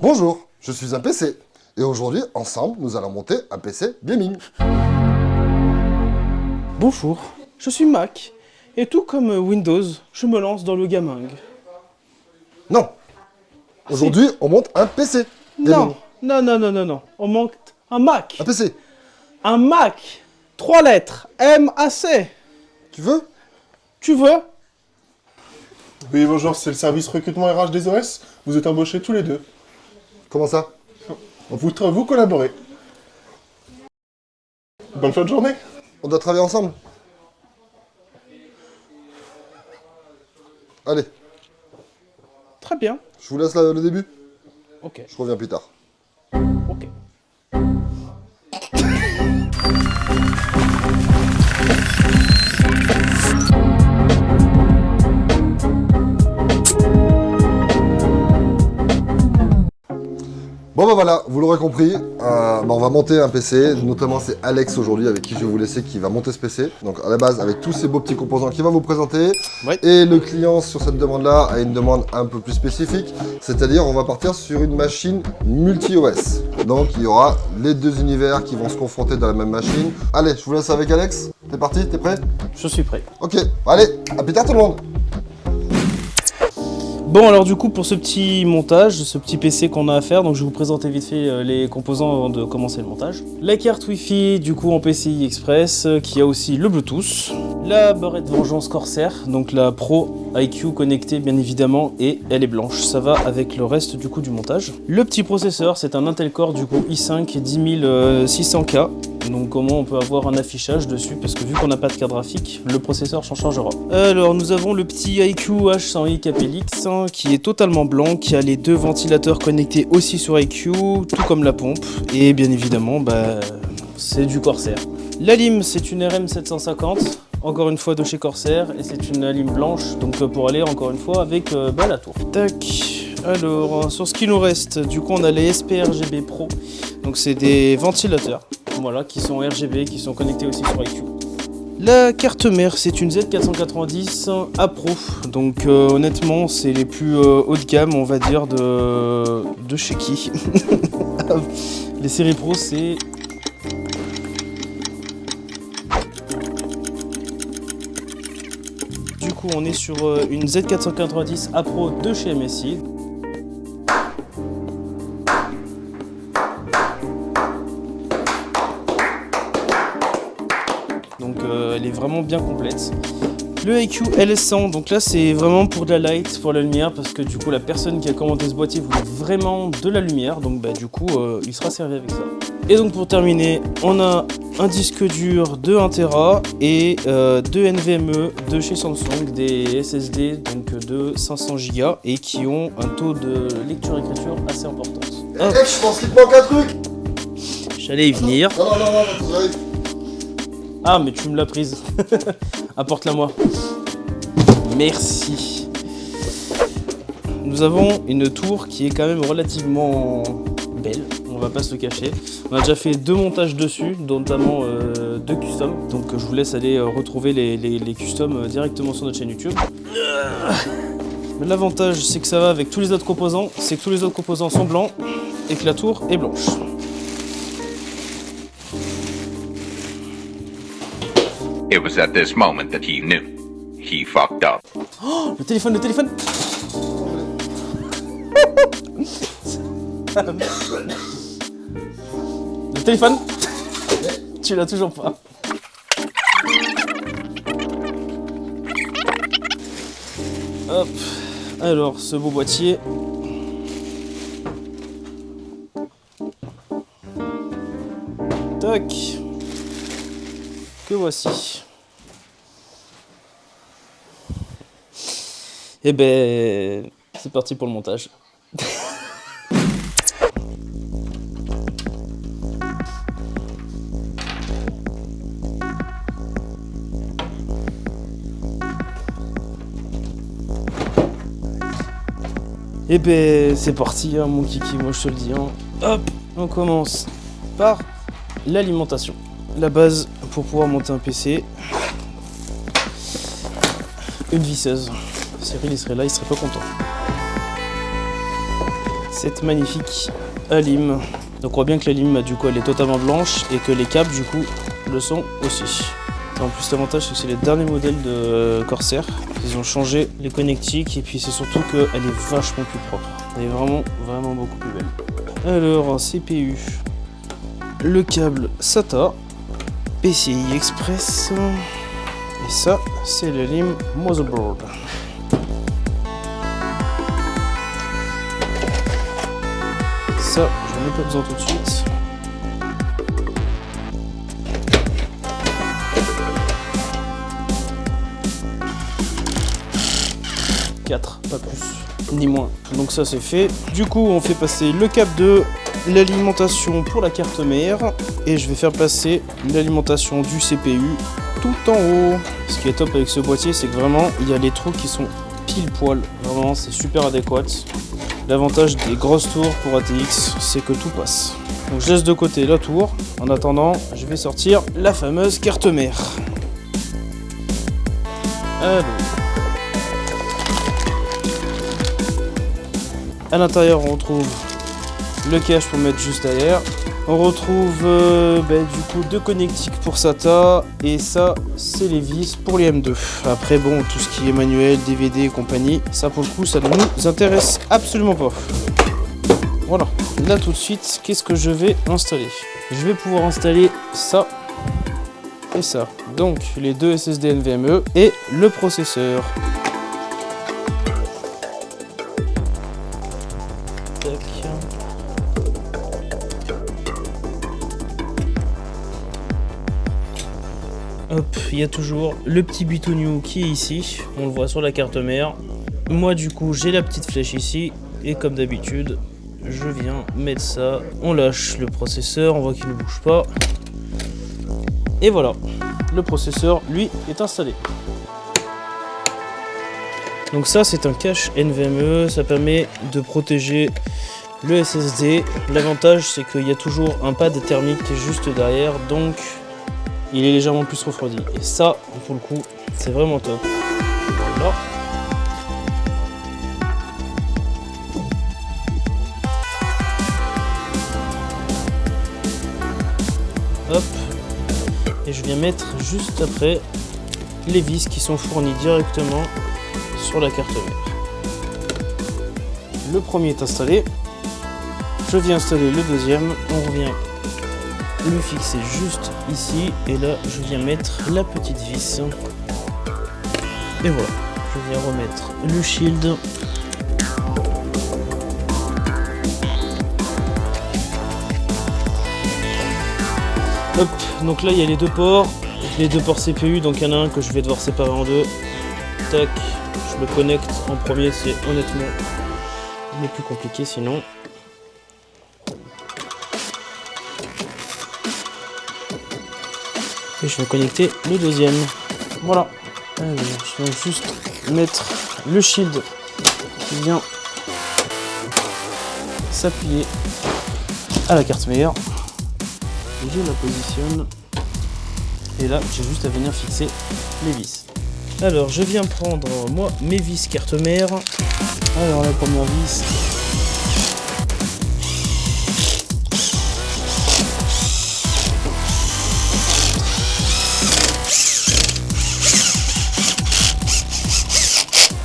Bonjour, je suis un PC. Et aujourd'hui, ensemble, nous allons monter un PC gaming. Bonjour, je suis Mac. Et tout comme Windows, je me lance dans le gaming. Non. Aujourd'hui, on monte un PC gaming. Non. On manque un Mac. Un PC. Un Mac. 3 lettres. M-A-C. Tu veux? Tu veux? Oui, bonjour, c'est le service recrutement RH des OS. Vous êtes embauchés tous les deux. Comment ça? Vous collaborez. Bonne fin de journée. On doit travailler ensemble. Allez, Très bien. je vous laisse le début. Ok. Je reviens plus tard. Ok. Bon bah voilà, vous l'aurez compris, on va monter un PC, notamment c'est Alex aujourd'hui avec qui je vais vous laisser qui va monter ce PC. Donc à la base avec tous ces beaux petits composants qu'il va vous présenter. Ouais. Et le client sur cette demande-là a une demande un peu plus spécifique, c'est-à-dire on va partir sur une machine multi-OS. Donc il y aura les deux univers qui vont se confronter dans la même machine. Allez, je vous laisse avec Alex. T'es parti? T'es prêt? Je suis prêt. Ok, allez, à plus tard tout le monde. Bon, alors du coup, pour ce petit montage, ce petit PC qu'on a à faire, donc je vais vous présenter vite fait les composants avant de commencer le montage. La carte Wi-Fi, du coup en PCI Express, qui a aussi le Bluetooth. La barrette Vengeance Corsair, donc la Pro iQ connectée bien évidemment, et elle est blanche. Ça va avec le reste du coup du montage. Le petit processeur, c'est un Intel Core du coup i5 10600K. Donc comment on peut avoir un affichage dessus, parce que vu qu'on n'a pas de carte graphique, le processeur s'en chargera. Alors nous avons le petit iQ H100i Capelix qui est totalement blanc, qui a les deux ventilateurs connectés aussi sur iQ, tout comme la pompe, et bien évidemment c'est du Corsair. La lime, c'est une RM750, encore une fois de chez Corsair, et c'est une lime blanche, donc pour aller encore une fois avec la tour. Tac. Alors, sur ce qui nous reste, du coup on a les SP-RGB Pro, donc c'est des ventilateurs, voilà, qui sont RGB, qui sont connectés aussi sur iQ. La carte mère, c'est une Z490 A Pro, donc honnêtement c'est les plus haut de gamme, on va dire, de chez qui. Les séries Pro, c'est... Du coup on est sur une Z490 A Pro de chez MSI. Donc elle est vraiment bien complète. Le iQ LS100, donc là c'est vraiment pour de la light, pour la lumière, parce que du coup la personne qui a commandé ce boîtier voulait vraiment de la lumière, donc du coup il sera servi avec ça. Et donc pour terminer, on a un disque dur de 1 Tera et deux NVMe de chez Samsung, des SSD donc de 500 Go et qui ont un taux de lecture-écriture assez important. Alex, je pense qu'il te manque un truc. J'allais y venir. Non, j'arrive. Ah, mais tu me l'as prise. Apporte-la moi. Merci. Nous avons une tour qui est quand même relativement belle, on va pas se le cacher. On a déjà fait 2 montages dessus, notamment 2 customs. Donc je vous laisse aller retrouver les customs directement sur notre chaîne YouTube. L'avantage, c'est que ça va avec tous les autres composants, c'est que tous les autres composants sont blancs et que la tour est blanche. It was at this moment that he knew. He fucked up. Oh, le téléphone. Le téléphone. Tu l'as toujours pas. Hop. Alors, ce beau boîtier. Tac. Que voici. Et c'est parti pour le montage. Et c'est parti, hein, mon kiki, moi je te le dis. Hein. Hop, on commence par l'alimentation. La base pour pouvoir monter un PC. Une visseuse. Cyril il serait là, il serait pas content. cette magnifique alim. Donc on voit bien que la lime du coup elle est totalement blanche et que les câbles du coup le sont aussi. En plus l'avantage c'est que c'est les derniers modèles de Corsair. Ils ont changé les connectiques et puis c'est surtout qu'elle est vachement plus propre. Elle est vraiment beaucoup plus belle. Alors CPU, le câble SATA, PCI Express et ça c'est la lime motherboard. Ça, j'en ai pas besoin tout de suite. Quatre, pas plus, ni moins. Donc ça c'est fait. Du coup, on fait passer le câble de l'alimentation pour la carte mère et je vais faire passer l'alimentation du CPU tout en haut. Ce qui est top avec ce boîtier, c'est que vraiment, il y a les trous qui sont pile poil. Vraiment, c'est super adéquat. L'avantage des grosses tours pour ATX, c'est que tout passe. Donc je laisse de côté la tour. En attendant, je vais sortir la fameuse carte mère. Alors. À l'intérieur, on retrouve le cache pour mettre juste derrière. On retrouve du coup 2 connectiques pour SATA et ça c'est les vis pour les M2. Après bon, tout ce qui est manuel, DVD et compagnie, ça pour le coup ça ne nous intéresse absolument pas. Voilà, là tout de suite, qu'est-ce que je vais installer? Je vais pouvoir installer ça et ça. Donc les 2 SSD NVMe et le processeur. Hop, il y a toujours le petit bitonio qui est ici, on le voit sur la carte mère. Moi du coup j'ai la petite flèche ici et comme d'habitude je viens mettre ça. On lâche le processeur, on voit qu'il ne bouge pas. Et voilà, le processeur lui est installé. Donc ça c'est un cache NVMe, ça permet de protéger le SSD. L'avantage c'est qu'il y a toujours un pad thermique juste derrière, donc il est légèrement plus refroidi. Et ça, pour le coup, c'est vraiment top. Voilà. Hop. Et je viens mettre juste après les vis qui sont fournis directement sur la carte mère. Le premier est installé. Je viens installer le deuxième. On revient le fixer juste ici et là je viens mettre la petite vis et voilà, je viens remettre le shield hop. Donc là il y a les 2 ports CPU, donc il y en a un que je vais devoir séparer en 2. Tac, je le connecte en premier, c'est honnêtement le plus compliqué sinon. Et je vais connecter le deuxième. Voilà. Alors, je vais juste mettre le shield qui vient s'appuyer à la carte mère. Je la positionne. Et là, j'ai juste à venir fixer les vis. Alors, je viens prendre, moi, mes vis carte mère. Alors, la première vis.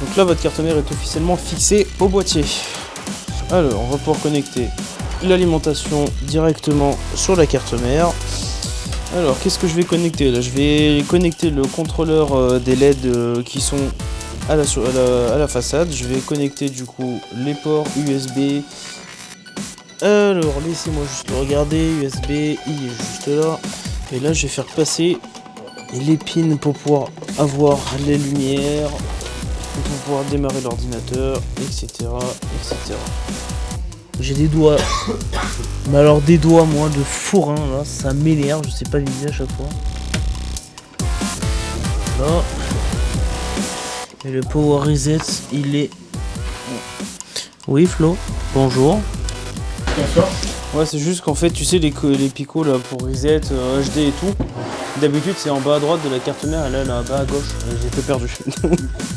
Donc là votre carte mère est officiellement fixée au boîtier. Alors on va pouvoir connecter l'alimentation directement sur la carte mère. Alors qu'est-ce que je vais connecter là? Je vais connecter le contrôleur des LED qui sont à la façade. Je vais connecter du coup les ports USB. Alors laissez-moi juste le regarder. USB, il est juste là. Et là je vais faire passer les pins pour pouvoir avoir les lumières, pour pouvoir démarrer l'ordinateur, etc., etc. J'ai des doigts, mais alors des doigts moi de fourrin là, ça m'énerve, je sais pas viser à chaque fois. Là. Et le power reset, il est... Oui Flo, bonjour. Bonsoir. Ouais, c'est juste qu'en fait, tu sais, les picots là pour reset, HD et tout, d'habitude c'est en bas à droite de la carte mère et là, bas à gauche, j'ai tout perdu.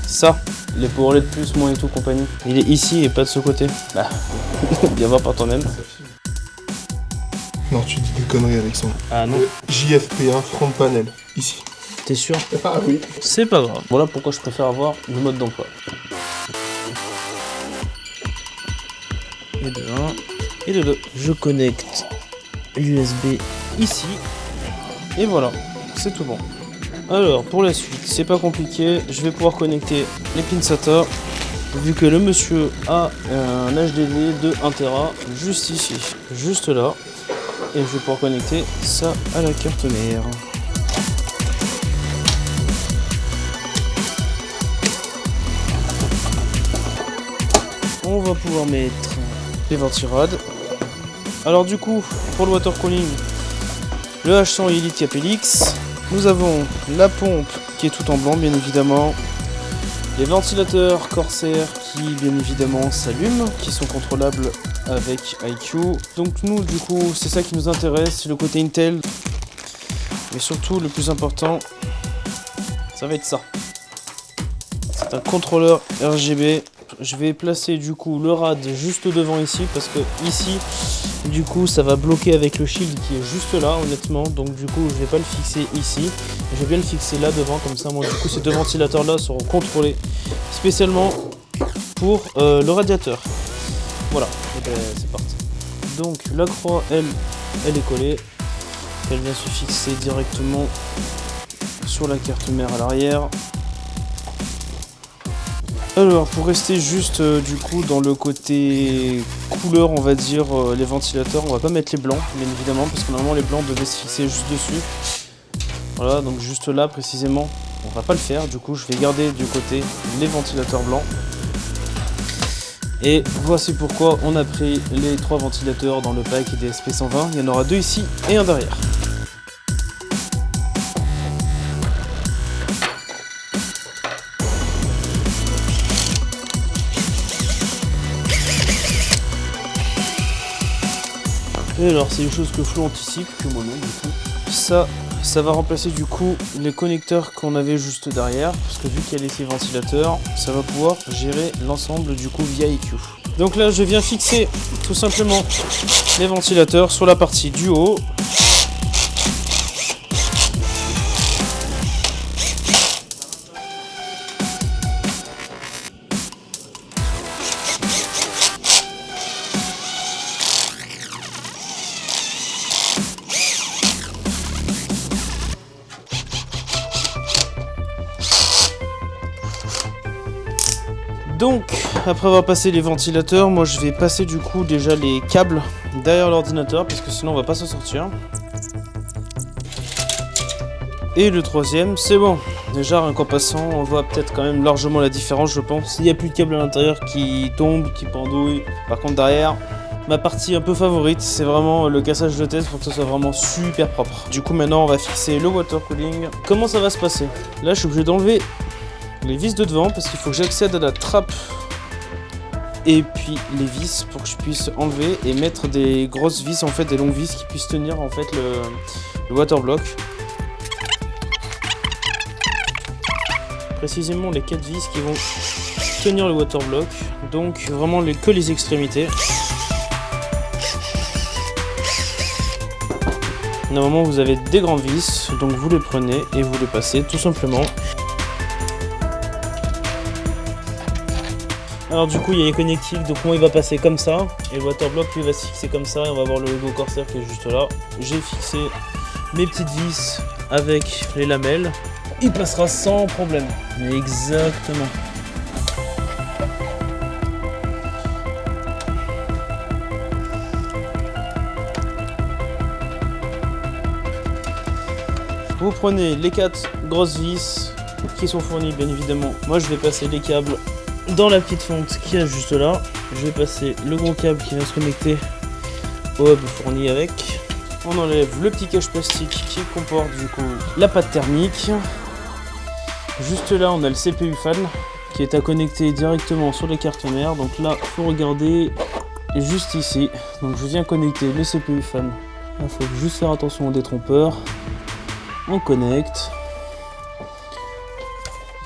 Ça, les power LED plus, moins et tout compagnie. Il est ici et pas de ce côté. Bah, viens voir par toi-même. Non, tu dis des conneries, Alexandre. Ah non, JFP1 front panel, ici. t'es sûr? Ah oui. C'est pas grave. Voilà pourquoi je préfère avoir le mode d'emploi. Et de 1 et de 2. Je connecte l'USB ici. Et voilà, c'est tout bon. Alors pour la suite, c'est pas compliqué. Je vais pouvoir connecter les pins SATA. Vu que le monsieur a un HDD de 1 Tera juste ici, juste là. Et je vais pouvoir connecter ça à la carte mère. On va pouvoir mettre les ventirades. Alors du coup, pour le water cooling, le H100 Elite Capelix. Nous avons la pompe qui est tout en blanc bien évidemment. Les ventilateurs Corsair qui bien évidemment s'allument, qui sont contrôlables avec IQ. Donc nous du coup c'est ça qui nous intéresse, c'est le côté Intel. Mais surtout le plus important, ça va être ça. C'est un contrôleur RGB. Je vais placer du coup le rad juste devant ici parce que ici du coup ça va bloquer avec le shield qui est juste là honnêtement, donc du coup je vais pas le fixer ici, je vais bien le fixer là devant, comme ça moi du coup ces deux ventilateurs là seront contrôlés spécialement pour le radiateur. Voilà, et ben, c'est parti. Donc la croix elle est collée, elle vient se fixer directement sur la carte mère à l'arrière. Alors pour rester juste du coup dans le côté couleur on va dire les ventilateurs, on va pas mettre les blancs bien évidemment parce que normalement les blancs devaient se fixer juste dessus. Voilà, donc juste là précisément on va pas le faire, du coup je vais garder du côté les ventilateurs blancs. Et voici pourquoi on a pris les 3 ventilateurs dans le pack DSP120, il y en aura 2 ici et un derrière. Et alors c'est une chose que Flo anticipe, que moi non du coup. Ça va remplacer du coup les connecteurs qu'on avait juste derrière, parce que vu qu'il y a les 6 ventilateurs, ça va pouvoir gérer l'ensemble du coup via IQ. Donc là je viens fixer tout simplement les ventilateurs sur la partie du haut. Donc, après avoir passé les ventilateurs, moi je vais passer du coup déjà les câbles derrière l'ordinateur parce que sinon on va pas s'en sortir. Et le troisième, c'est bon. Déjà, rien qu'en passant, on voit peut-être quand même largement la différence, je pense. Il n'y a plus de câble à l'intérieur qui tombe, qui pendouille. Par contre, derrière, ma partie un peu favorite, c'est vraiment le cassage de tête pour que ce soit vraiment super propre. Du coup, maintenant, on va fixer le water cooling. Comment ça va se passer? Là, je suis obligé d'enlever les vis de devant parce qu'il faut que j'accède à la trappe et puis les vis pour que je puisse enlever et mettre des grosses vis, en fait des longues vis qui puissent tenir en fait le water block. Précisément les 4 vis qui vont tenir le water block, donc vraiment que les extrémités. Normalement vous avez des grandes vis, donc vous les prenez et vous les passez tout simplement. Alors du coup il y a les connectiques, donc moi il va passer comme ça et le waterblock lui va se fixer comme ça et on va voir le logo Corsair qui est juste là. J'ai fixé mes petites vis avec les lamelles, il passera sans problème. Mais exactement. Vous prenez les 4 grosses vis qui sont fournies bien évidemment. Moi je vais passer les câbles dans la petite fente qui est juste là. Je vais passer le gros câble qui vient se connecter au hub fourni avec. On enlève le petit cache plastique qui comporte du coup la pâte thermique. Juste là on a le CPU fan qui est à connecter directement sur les cartes mères. Donc là faut regarder juste ici. Donc je viens connecter le CPU fan. Il faut juste faire attention aux détrompeurs. On connecte.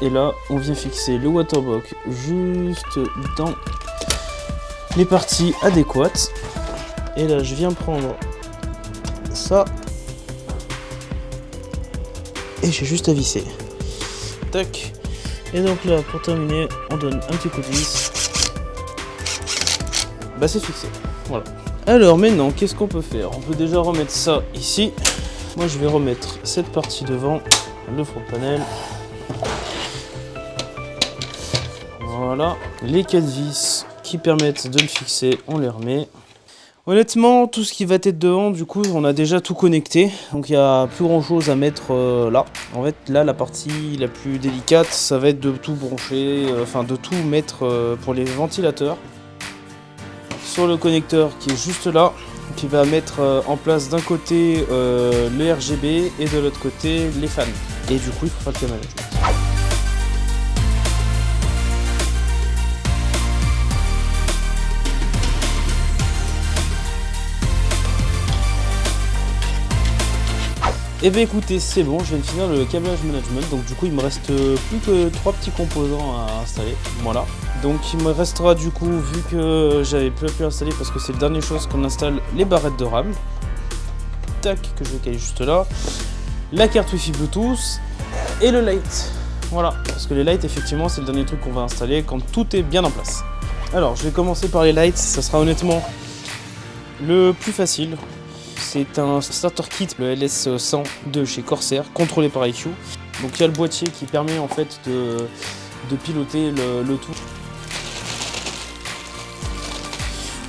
Et là, on vient fixer le waterbox juste dans les parties adéquates. Et là, je viens prendre ça. Et j'ai juste à visser. Tac. Et donc là, pour terminer, on donne un petit coup de vis. Bah c'est fixé. Voilà. Alors maintenant, qu'est-ce qu'on peut faire? On peut déjà remettre ça ici. Moi, je vais remettre cette partie devant, le front panel. Voilà. Les 4 vis qui permettent de le fixer, on les remet. Honnêtement, tout ce qui va être devant, du coup, on a déjà tout connecté. Donc il n'y a plus grand chose à mettre là. En fait, là, la partie la plus délicate, ça va être de tout brancher, enfin de tout mettre pour les ventilateurs. Sur le connecteur qui est juste là, qui va mettre en place d'un côté le RGB et de l'autre côté les fans. Et du coup, il faut faire le câble management. Et bien écoutez, c'est bon, je viens de finir le câblage management, donc du coup il me reste plus que 3 petits composants à installer, voilà. Donc il me restera du coup, vu que j'avais pas pu installer parce que c'est la dernière chose qu'on installe, les barrettes de RAM. Tac, que je vais caler juste là. La carte Wi-Fi Bluetooth et le light. Voilà, parce que les lights effectivement c'est le dernier truc qu'on va installer quand tout est bien en place. Alors je vais commencer par les lights, ça sera honnêtement le plus facile. C'est un starter kit, le LS100 de chez Corsair, contrôlé par iQ. Donc il y a le boîtier qui permet en fait de piloter le tout.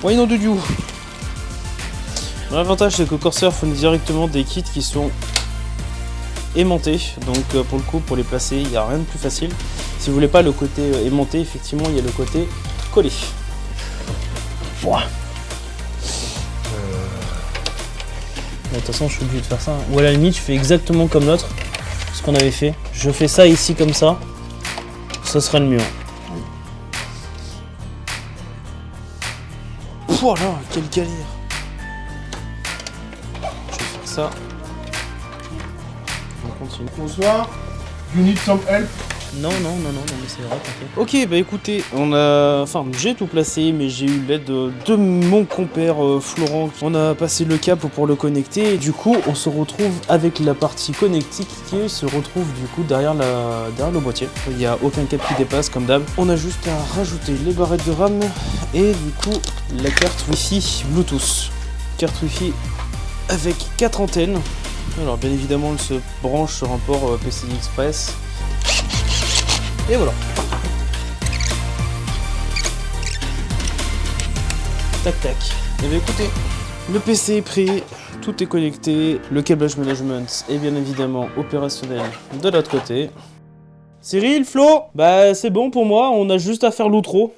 Ouais, non de Dieu. L'avantage c'est que Corsair fournit directement des kits qui sont aimantés. Donc pour le coup, pour les placer, il n'y a rien de plus facile. Si vous voulez pas le côté aimanté, effectivement, il y a le côté collé. Ouah. De toute façon, je suis obligé de faire ça. Ou à la limite, je fais exactement comme l'autre, ce qu'on avait fait. Je fais ça ici comme ça, sera le mieux. Voilà, quelle galère. Je vais faire ça. On continue. Bonsoir. You need some help? Non, mais c'est vrai, t'inquiète. Ok, bah écoutez, j'ai tout placé, mais j'ai eu l'aide de mon compère Florent. On a passé le cap pour le connecter, et du coup, on se retrouve avec la partie connectique qui se retrouve du coup derrière le boîtier. Il n'y a aucun câble qui dépasse, comme d'hab. On a juste à rajouter les barrettes de RAM, et du coup, la carte Wi-Fi Bluetooth. Carte Wi-Fi avec 4 antennes. Alors, bien évidemment, elle se branche sur un port PCI Express. Et voilà. Tac tac. Et bien écoutez, le PC est prêt, tout est connecté, le câblage management est bien évidemment opérationnel de l'autre côté. Cyril, Flo, bah c'est bon pour moi, on a juste à faire l'outro.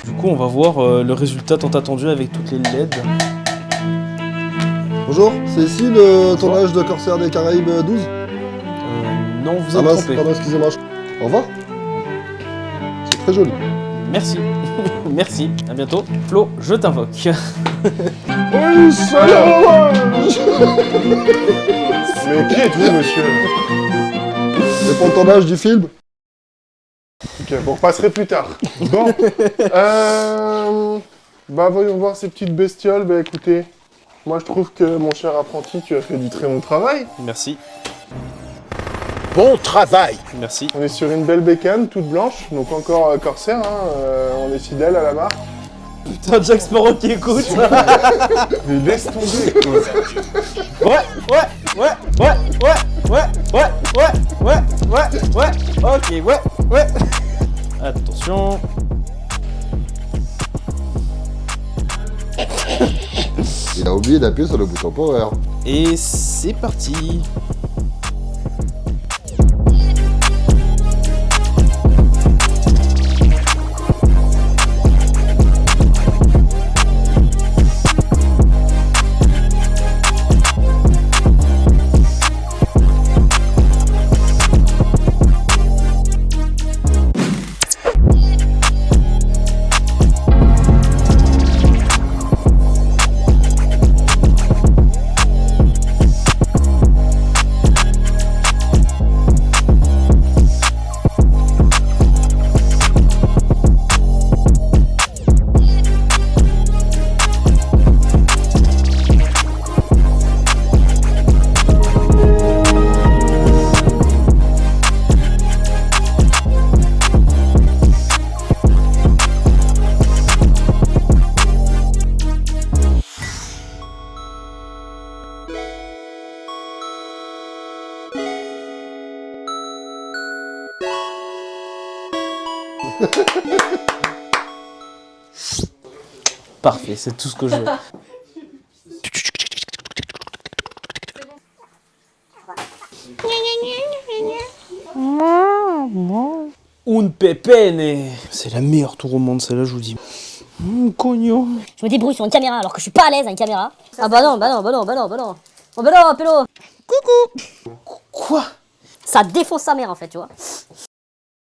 Du coup on va voir le résultat tant attendu avec toutes les LED. Bonjour, c'est ici le tournage de Corsair des Caraïbes 12 ? Non, vous êtes trompé. Pardon, excusez-moi. Au revoir. C'est très joli. Merci. Merci, à bientôt. Flo, je t'invoque. Oui, salut. Mais qui êtes-vous, monsieur? C'est pour le tournage du film. Ok, bon, on repasserai plus tard. Bon, bah voyons voir ces petites bestioles. Bah écoutez, moi je trouve que mon cher apprenti, tu as fait du très bon travail. Merci. Bon travail. Merci. On est sur une belle bécane, toute blanche, donc encore Corsair, hein, on est fidèle à la marque. Putain, Jack Sparrow qui écoute. Mais laisse tomber. Ouais. Ok, ouais. Attention. Il a oublié d'appuyer sur le bouton power. Et c'est parti. Parfait, c'est tout ce que je veux. Un pepene. C'est la meilleure tour au monde, celle-là, je vous dis. Cognon. Je me débrouille sur une caméra alors que je suis pas à l'aise à une caméra. Ah bah non. Oh bah non, pélo. Quoi? Ça défonce sa mère en fait, tu vois.